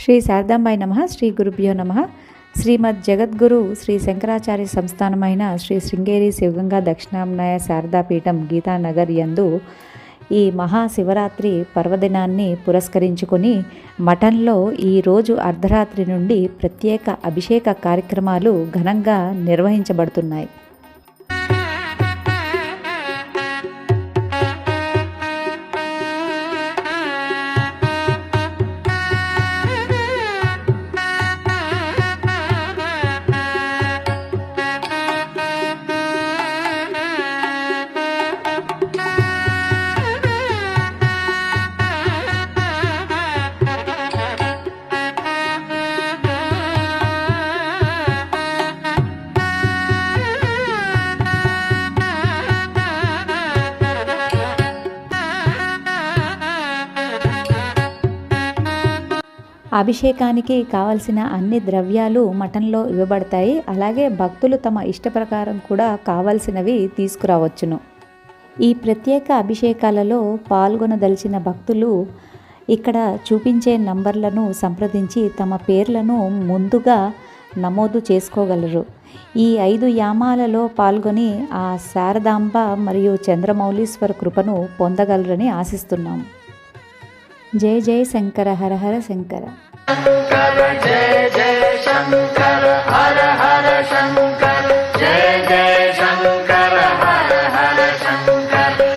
శ్రీ శారదాంబాయి నమః. శ్రీ గురుభ్యో నమః. శ్రీమద్ జగద్గురు శ్రీ శంకరాచార్య సంస్థానమైన శ్రీ శృంగేరి శివగంగా దక్షిణామ్నాయ శారదాపీఠం గీతానగర్ యందు ఈ మహాశివరాత్రి పర్వదినాన్ని పురస్కరించుకొని మఠంలో ఈరోజు అర్ధరాత్రి నుండి ప్రత్యేక అభిషేక కార్యక్రమాలు ఘనంగా నిర్వహించబడుతున్నాయి. అభిషేకానికి కావలసిన అన్ని ద్రవ్యాలు మఠంలో ఇవ్వబడతాయి. అలాగే భక్తులు తమ ఇష్ట ప్రకారం కూడా కావలసినవి తీసుకురావచ్చును. ఈ ప్రత్యేక అభిషేకాలలో పాల్గొనదలిచిన భక్తులు ఇక్కడ చూపించే నంబర్లను సంప్రదించి తమ పేర్లను ముందుగా నమోదు చేసుకోగలరు. ఈ 5 యామాలలో పాల్గొని ఆ శారదాంబ మరియు చంద్రమౌళీశ్వర కృపను పొందగలరని ఆశిస్తున్నాము. జయ జయ శంకర హర హర శంకర. జయ జయ శంకర హర